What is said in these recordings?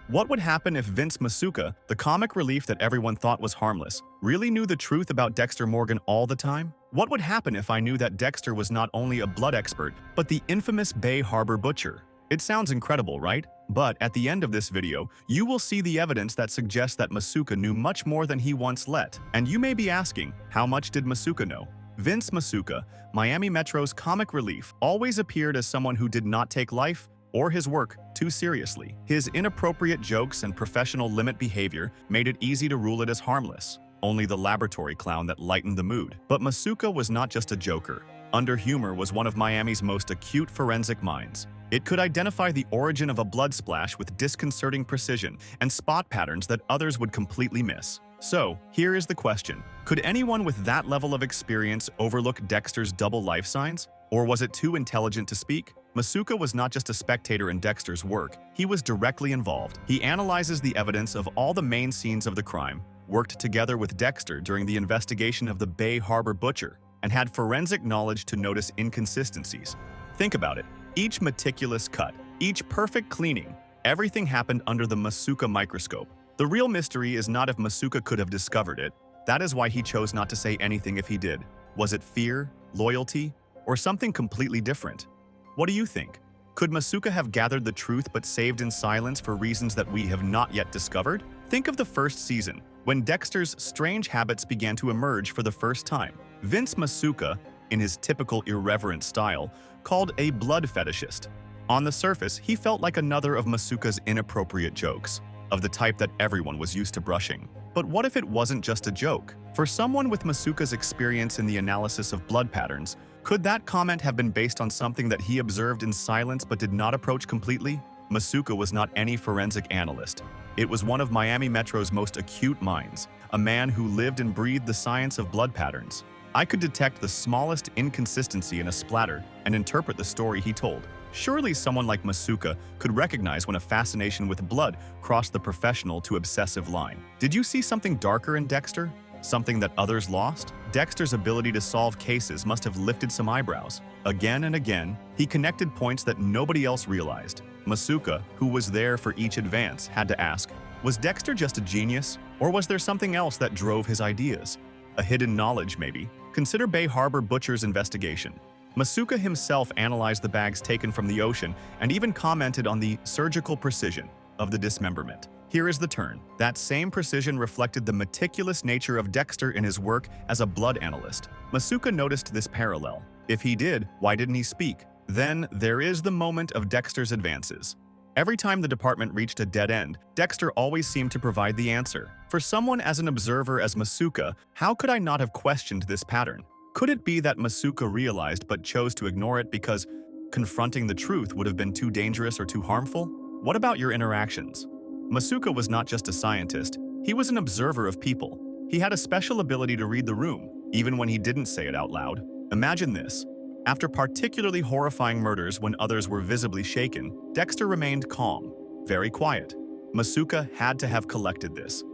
What would happen if Vince Masca, the comic relief that everyone thought was harmless, really knew the truth about Dexter Morgan all the time? What would happen if I knew that Dexter was not only a blood expert, but the infamous Bey Harber Butcher? It sounds incredible, right? But at the end of this video, you will see the evidence that suggests that Masca knew much more than he once let. And you may be asking, how much did Masca know? Vince Masca, Miami Metro's comic relief, always appeared as someone who did not take life or his work too seriously. His inappropriate jokes and professional limit behavior made it easy to rule it as harmless, only the laboratory clown that lightened the mood. But Masca was not just a joker. Under humor was one of Miami's most acute forensic minds. It could identify the origin of a blood splash with disconcerting precision and spot patterns that others would completely miss. So, here is the question. Could anyone with that level of experience overlook Dexter's double life signs? Or was it too intelligent to speak? Masca was not just a spectator in Dexter's work, he was directly involved. He analyzes the evidence of all the main scenes of the crime, worked together with Dexter during the investigation of the Bey Harber Butcher, and had forensic knowledge to notice inconsistencies. Think about it. Each meticulous cut, each perfect cleaning, everything happened under the Masca microscope. The real mystery is not if Masca could have discovered it. That is why he chose not to say anything if he did. Was it fear, loyalty, or something completely different? What do you think? Could Masca have gathered the truth but saved in silence for reasons that we have not yet discovered? Think of the first season, when Dexter's strange habits began to emerge for the first time. Vince Masca, in his typical irreverent style, called a blood fetishist. On the surface, he felt like another of Masca's inappropriate jokes, of the type that everyone was used to brushing. But what if it wasn't just a joke? For someone with Masca's experience in the analysis of blood patterns, could that comment have been based on something that he observed in silence but did not approach completely? Masca was not any forensic analyst. It was one of Miami Metro's most acute minds, a man who lived and breathed the science of blood patterns. I could detect the smallest inconsistency in a splatter and interpret the story he told. Surely someone like Masca could recognize when a fascination with blood crossed the professional to obsessive line. Did you see something darker in Dexter? Something that others lost? Dexter's ability to solve cases must have lifted some eyebrows. Again and again, he connected points that nobody else realized. Masca, who was there for each advance, had to ask, was Dexter just a genius, or was there something else that drove his ideas? A hidden knowledge, maybe? Consider Bey Harber Butcher's investigation. Masca himself analyzed the bags taken from the ocean and even commented on the surgical precision of the dismemberment. Here is the turn. That same precision reflected the meticulous nature of Dexter in his work as a blood analyst. Masca noticed this parallel. If he did, why didn't he speak? Then there is the moment of Dexter's advances. Every time the department reached a dead end, Dexter always seemed to provide the answer. For someone as an observer as Masca, how could I not have questioned this pattern? Could it be that Masca realized but chose to ignore it because confronting the truth would have been too dangerous or too harmful? What about your interactions? Masca was not just a scientist, he was an observer of people. He had a special ability to read the room, even when he didn't say it out loud. Imagine this. After particularly horrifying murders when others were visibly shaken, Dexter remained calm, very quiet. Masca had to have collected this.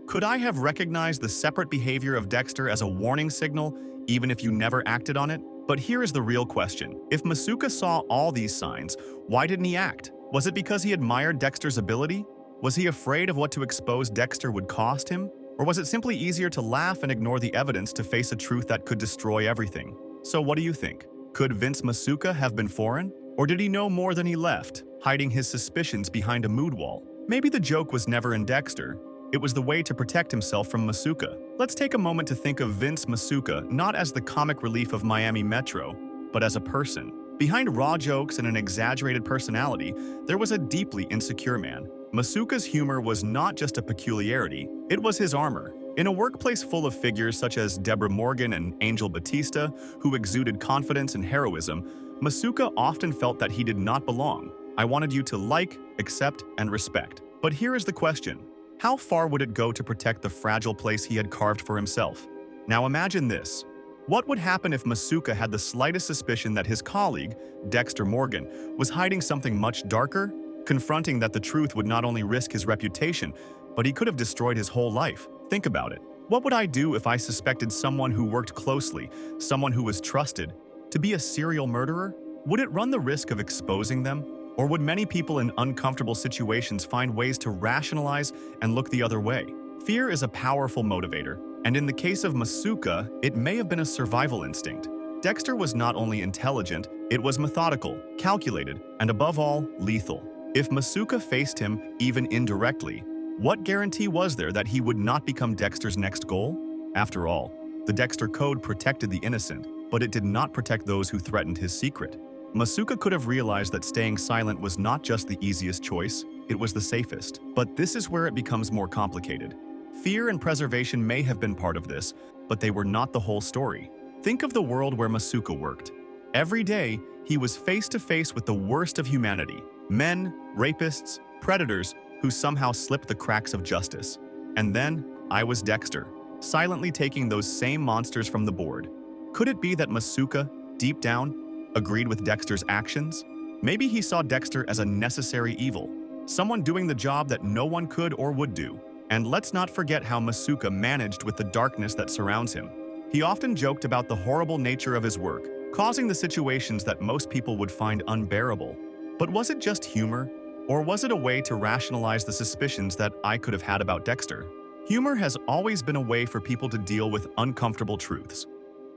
Could I have recognized the separate behavior of Dexter as a warning signal, even if you never acted on it? But here is the real question. If Masca saw all these signs, why didn't he act? Was it because he admired Dexter's ability? Was he afraid of what to expose Dexter would cost him? Or was it simply easier to laugh and ignore the evidence to face a truth that could destroy everything? So what do you think? Could Vince Masca have been foreign? Or did he know more than he left, hiding his suspicions behind a mood wall? Maybe the joke was never in Dexter. It was the way to protect himself from Masca. Let's take a moment to think of Vince Masca not as the comic relief of Miami Metro, but as a person. Behind raw jokes and an exaggerated personality, there was a deeply insecure man. Masca's humor was not just a peculiarity, it was his armor. In a workplace full of figures such as Dexter Morgan and Angel Batista, who exuded confidence and heroism, Masca often felt that he did not belong. I wanted you to like, accept, and respect. But here is the question. How far would it go to protect the fragile place he had carved for himself? Now imagine this. What would happen if Masca had the slightest suspicion that his colleague, Dexter Morgan, was hiding something much darker? Confronting that the truth would not only risk his reputation, but he could have destroyed his whole life. Think about it. What would I do if I suspected someone who worked closely, someone who was trusted, to be a serial murderer? Would it run the risk of exposing them? Or would many people in uncomfortable situations find ways to rationalize and look the other way? Fear is a powerful motivator, and in the case of Masca, it may have been a survival instinct. Dexter was not only intelligent, it was methodical, calculated, and above all, lethal. If Masca faced him, even indirectly, what guarantee was there that he would not become Dexter's next goal? After all, the Dexter Code protected the innocent, but it did not protect those who threatened his secret. Masca could have realized that staying silent was not just the easiest choice, it was the safest. But this is where it becomes more complicated. Fear and preservation may have been part of this, but they were not the whole story. Think of the world where Masca worked. Every day, he was face to face with the worst of humanity: men, rapists, predators who somehow slipped the cracks of justice. And then, I was Dexter, silently taking those same monsters from the board. Could it be that Masca, deep down, agreed with Dexter's actions? Maybe he saw Dexter as a necessary evil, someone doing the job that no one could or would do. And let's not forget how Masca managed with the darkness that surrounds him. He often joked about the horrible nature of his work, causing the situations that most people would find unbearable. But was it just humor? Or was it a way to rationalize the suspicions that I could have had about Dexter? Humor has always been a way for people to deal with uncomfortable truths.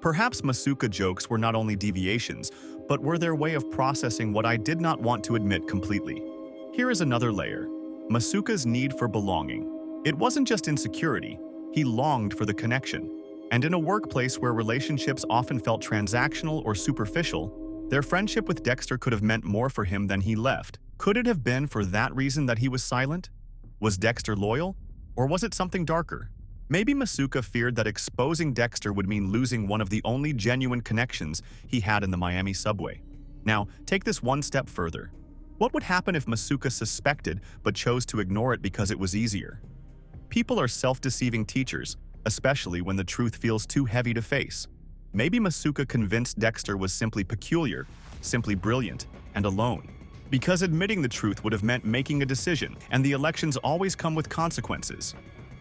Perhaps Masca jokes were not only deviations, but were their way of processing what I did not want to admit completely. Here is another layer: Masca's need for belonging. It wasn't just insecurity, he longed for the connection. And in a workplace where relationships often felt transactional or superficial, their friendship with Dexter could have meant more for him than he left. Could it have been for that reason that he was silent? Was Dexter loyal? Or was it something darker? Maybe Masca feared that exposing Dexter would mean losing one of the only genuine connections he had in the Miami subway. Now, take this one step further. What would happen if Masca suspected but chose to ignore it because it was easier? People are self-deceiving teachers, especially when the truth feels too heavy to face. Maybe Masca convinced Dexter was simply peculiar, simply brilliant, and alone. Because admitting the truth would have meant making a decision, and the elections always come with consequences.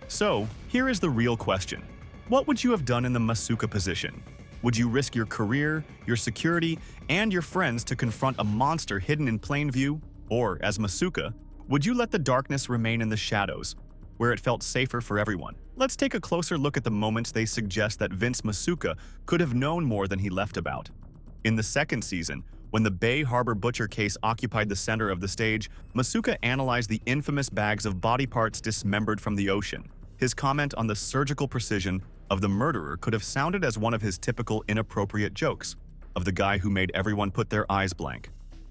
So, here is the real question. What would you have done in the Masca position? Would you risk your career, your security, and your friends to confront a monster hidden in plain view? Or, as Masca, would you let the darkness remain in the shadows, where it felt safer for everyone? Let's take a closer look at the moments they suggest that Masca could have known more than he left about. In the second season, when the Bey Harber Butcher case occupied the center of the stage, Masca analyzed the infamous bags of body parts dismembered from the ocean. His comment on the surgical precision of the murderer could have sounded as one of his typical inappropriate jokes, of the guy who made everyone put their eyes blank.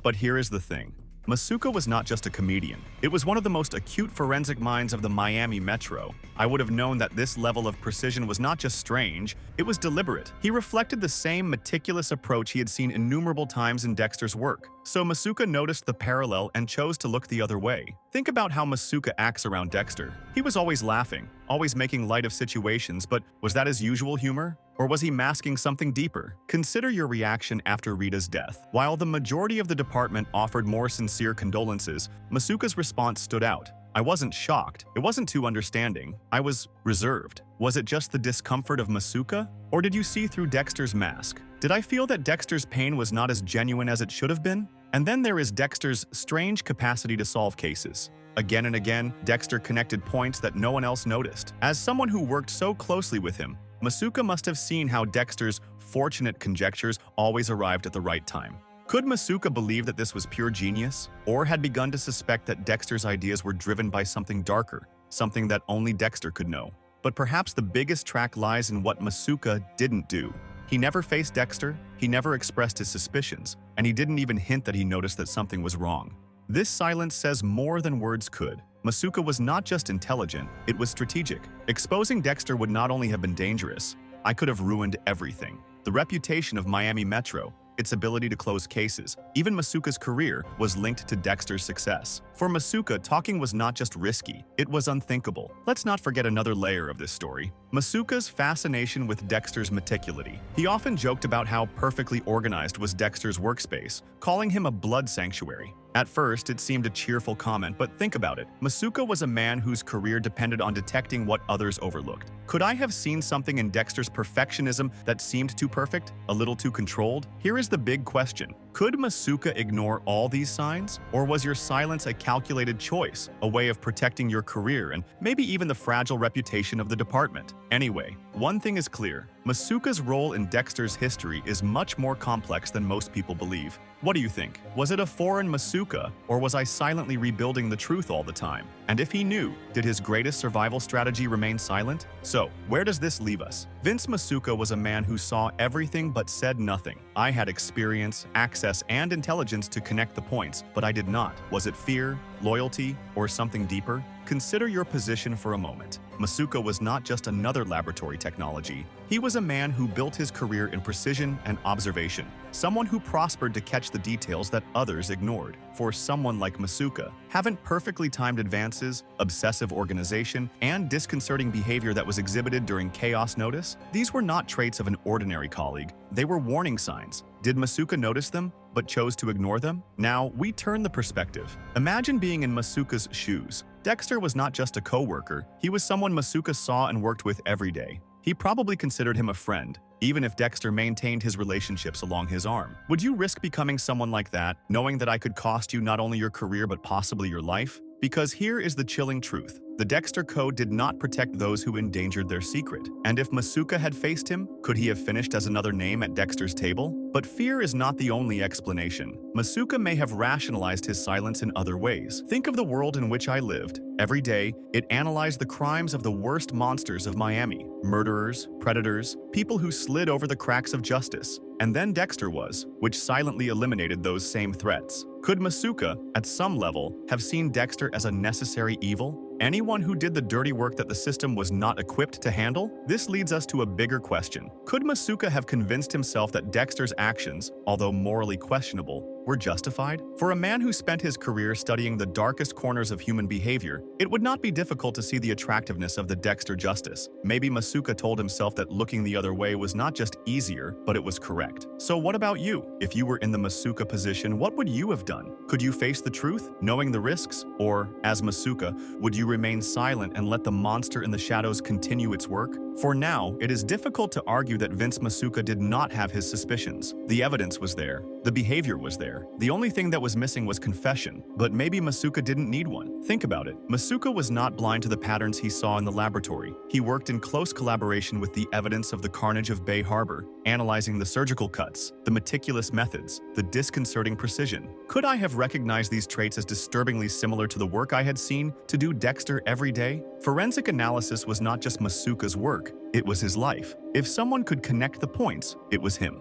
But here is the thing. Masca was not just a comedian. It was one of the most acute forensic minds of the Miami Metro. I would have known that this level of precision was not just strange, it was deliberate. He reflected the same meticulous approach he had seen innumerable times in Dexter's work. So Masca noticed the parallel and chose to look the other way. Think about how Masca acts around Dexter. He was always laughing, always making light of situations, but was that his usual humor? Or was he masking something deeper? Consider your reaction after Rita's death. While the majority of the department offered more sincere condolences, Masca's response stood out. I wasn't shocked. It wasn't too understanding. I was reserved. Was it just the discomfort of Masca? Or did you see through Dexter's mask? Did I feel that Dexter's pain was not as genuine as it should have been? And then there is Dexter's strange capacity to solve cases. Again and again, Dexter connected points that no one else noticed. As someone who worked so closely with him, Masca must have seen how Dexter's fortunate conjectures always arrived at the right time. Could Masca believe that this was pure genius, or had begun to suspect that Dexter's ideas were driven by something darker, something that only Dexter could know? But perhaps the biggest track lies in what Masca didn't do. He never faced Dexter, he never expressed his suspicions, and he didn't even hint that he noticed that something was wrong. This silence says more than words could. Masca was not just intelligent, it was strategic. Exposing Dexter would not only have been dangerous, I could have ruined everything. The reputation of Miami Metro, its ability to close cases, even Masca's career was linked to Dexter's success. For Masca, talking was not just risky, it was unthinkable. Let's not forget another layer of this story. Masca's fascination with Dexter's meticulity. He often joked about how perfectly organized was Dexter's workspace, calling him a blood sanctuary. At first, it seemed a cheerful comment, but think about it. Masca was a man whose career depended on detecting what others overlooked. Could I have seen something in Dexter's perfectionism that seemed too perfect, a little too controlled? Here is the big question. Could Masca ignore all these signs? Or was your silence a calculated choice, a way of protecting your career and maybe even the fragile reputation of the department? Anyway, one thing is clear. Masca's role in Dexter's history is much more complex than most people believe. What do you think? Was it a foreign Masca, or was I silently rebuilding the truth all the time? And if he knew, did his greatest survival strategy remain silent? So, where does this leave us? Vince Masca was a man who saw everything but said nothing. I had experience, access, and intelligence to connect the points, but I did not. Was it fear, loyalty, or something deeper? Consider your position for a moment. Masca was not just another laboratory technology. He was a man who built his career in precision and observation, someone who prospered to catch the details that others ignored. For someone like Masca, haven't perfectly timed advances, obsessive organization, and disconcerting behavior that was exhibited during chaos notice? These were not traits of an ordinary colleague. They were warning signs. Did Masca notice them, but chose to ignore them? Now, we turn the perspective. Imagine being in Masca's shoes. Dexter was not just a co-worker. He was someone Masca saw and worked with every day. He probably considered him a friend, even if Dexter maintained his relationships along his arm. Would you risk becoming someone like that, knowing that I could cost you not only your career but possibly your life? Because here is the chilling truth. The Dexter Code did not protect those who endangered their secret. And if Masca had faced him, could he have finished as another name at Dexter's table? But fear is not the only explanation. Masca may have rationalized his silence in other ways. Think of the world in which I lived. Every day, it analyzed the crimes of the worst monsters of Miami. Murderers, predators, people who slid over the cracks of justice. And then Dexter was, which silently eliminated those same threats. Could Masca, at some level, have seen Dexter as a necessary evil? Anyone who did the dirty work that the system was not equipped to handle? This leads us to a bigger question. Could Masca have convinced himself that Dexter's actions, although morally questionable, were justified? For a man who spent his career studying the darkest corners of human behavior, it would not be difficult to see the attractiveness of the Dexter justice. Maybe Masca told himself that looking the other way was not just easier, but it was correct. So what about you? If you were in the Masca position, what would you have done? Could you face the truth, knowing the risks? Or, as Masca, would you remain silent and let the monster in the shadows continue its work? For now, it is difficult to argue that Vince Masca did not have his suspicions. The evidence was there. The behavior was there. The only thing that was missing was confession, but maybe Masca didn't need one. Think about it. Masca was not blind to the patterns he saw in the laboratory. He worked in close collaboration with the evidence of the carnage of Bey Harber, analyzing the surgical cuts, the meticulous methods, the disconcerting precision. Could I have recognized these traits as disturbingly similar to the work I had seen to do Dexter every day? Forensic analysis was not just Masca's work, it was his life. If someone could connect the points, it was him.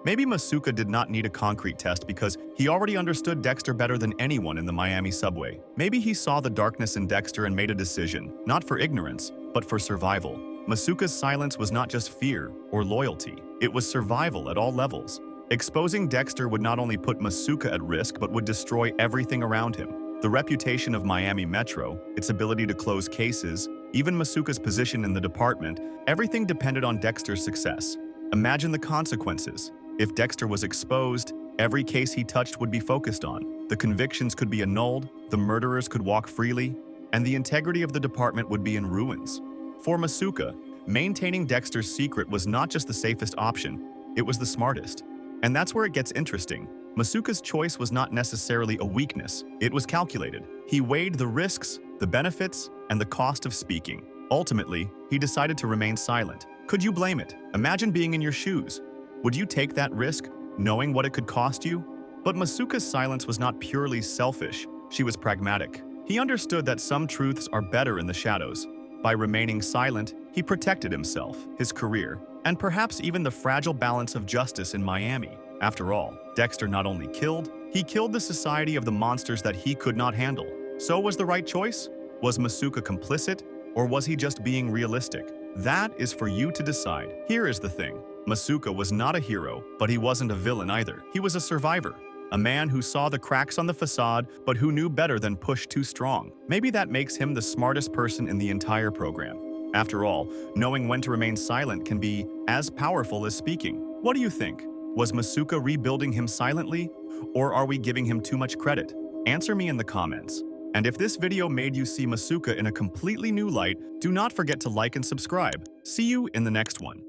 Maybe Masca did not need a concrete test because he already understood Dexter better than anyone in the Miami subway. Maybe he saw the darkness in Dexter and made a decision, not for ignorance, but for survival. Masca's silence was not just fear or loyalty, it was survival at all levels. Exposing Dexter would not only put Masca at risk but would destroy everything around him. The reputation of Miami Metro, its ability to close cases, even Masca's position in the department, everything depended on Dexter's success. Imagine the consequences. If Dexter was exposed, every case he touched would be focused on. The convictions could be annulled, the murderers could walk freely, and the integrity of the department would be in ruins. For Masca, maintaining Dexter's secret was not just the safest option, it was the smartest. And that's where it gets interesting. Masca's choice was not necessarily a weakness, it was calculated. He weighed the risks, the benefits, and the cost of speaking. Ultimately, he decided to remain silent. Could you blame it? Imagine being in your shoes. Would you take that risk, knowing what it could cost you? But Masca's silence was not purely selfish, she was pragmatic. He understood that some truths are better in the shadows. By remaining silent, he protected himself, his career, and perhaps even the fragile balance of justice in Miami. After all, Dexter not only killed, he killed the society of the monsters that he could not handle. So was the right choice? Was Masca complicit, or was he just being realistic? That is for you to decide. Here is the thing. Masca was not a hero, but he wasn't a villain either. He was a survivor. A man who saw the cracks on the facade, but who knew better than push too strong. Maybe that makes him the smartest person in the entire program. After all, knowing when to remain silent can be as powerful as speaking. What do you think? Was Masca rebuilding him silently, or are we giving him too much credit? Answer me in the comments. And if this video made you see Masca in a completely new light, do not forget to like and subscribe. See you in the next one.